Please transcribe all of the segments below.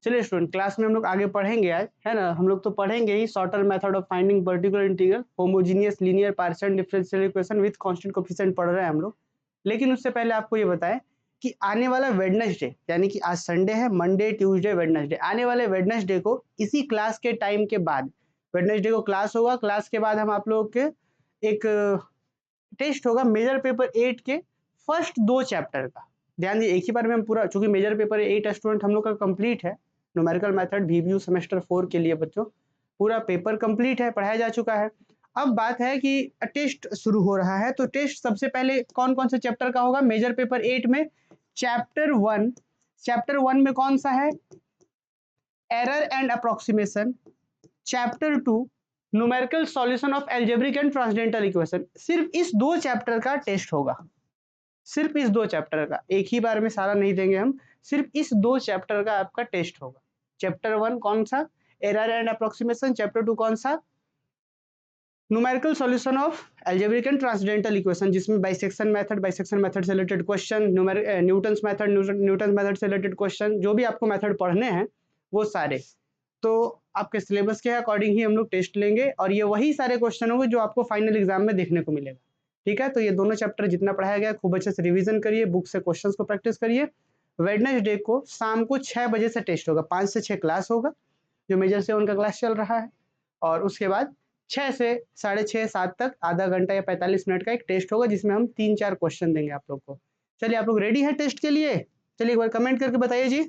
चलिए student, class में हम लोग आगे पढ़ेंगे आज, है ना। हम लोग तो पढ़ेंगे ही shorter method of finding particular integral, homogeneous linear partial differential equation with constant coefficient पढ़ रहे हैं हम लोग। लेकिन उससे पहले आपको ये बताएं कि आने वाला वेडनेसडे, यानी कि आज संडे है, मंडे ट्यूसडे वेडनेसडे, आने वाले वेडनेसडे को इसी क्लास के टाइम के बाद, वेडनेसडे को क्लास होगा, क्लास के बाद हम आप लोगों के एक टेस्ट होगा मेजर पेपर 8 के फर्स्ट 2 चैप्टर का। ध्यान दिए, एक ही बार में हम पूरा, चूंकि मेजर पेपर 8 स्टूडेंट हम लोग का कंप्लीट है, न्यूमेरिकल मेथड VBU सेमेस्टर 4 के लिए बच्चों पूरा पेपर कंप्लीट है, पढ़ाया जा चुका है। अब बात है कि टेस्ट शुरू हो रहा है, तो टेस्ट सबसे पहले कौन कौन से चैप्टर का होगा मेजर पेपर 8 में? चैप्टर 1, चैप्टर 1 में कौन सा है? Error and approximation. Chapter 2 numerical solution of algebraic and transcendental equation. सिर्फ इस 2 चैप्टर का टेस्ट होगा, सिर्फ इस 2 चैप्टर का, एक ही बार में सारा नहीं देंगे हम, सिर्फ इस 2 चैप्टर का आपका टेस्ट होगा। चैप्टर 1 कौन सा? Error and approximation. चैप्टर 2 कौन सा? Numerical solution of algebraic and transcendental equation, जिसमें बाइसेक्शन मेथड से रिलेटेड क्वेश्चन, न्यूटन्स मेथड से रिलेटेड क्वेश्चन, जो भी आपको मेथड पढ़ने हैं वो सारे, तो आपके सिलेबस के अकॉर्डिंग ही हम लोग टेस्ट लेंगे, और ये वही सारे क्वेश्चन होंगे जो आपको फाइनल एग्जाम में देखने को मिलेगा। ठीक है, तो ये दोनों चैप्टर जितना पढ़ाया गया खूब अच्छे से रिवीजन करिए, बुक से क्वेश्चंस को प्रैक्टिस करिए। वेडनेसडे को शाम को 6 बजे से टेस्ट होगा, 5 से 6 क्लास होगा, जो मेजर से उनका क्लास चल रहा है, और उसके बाद 6 से 6:30 7 तक आधा घंटा या 45 मिनट का एक टेस्ट होगा, जिसमें हम 3-4 क्वेश्चन देंगे आप लोग को। चलिए, आप लोग रेडी है टेस्ट के लिए? चलिए एक बार कमेंट करके बताइए जी।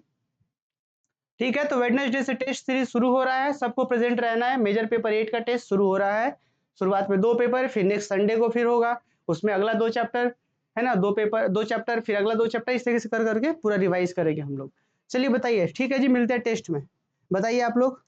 ठीक है, तो वेडनेसडे से टेस्ट सीरीज शुरू हो रहा है, सबको प्रेजेंट रहना है। मेजर पेपर 8 का टेस्ट शुरू हो रहा है, शुरुआत में 2 पेपर, फिर नेक्स्ट संडे को फिर होगा, उसमें अगला 2 चैप्टर, है ना, 2 पेपर 2 चैप्टर, फिर अगला 2 चैप्टर, इस तरीके से कर करके पूरा रिवाइज करेंगे हम लोग। चलिए बताइए, ठीक है जी, मिलते हैं टेस्ट में। बताइए आप लोग।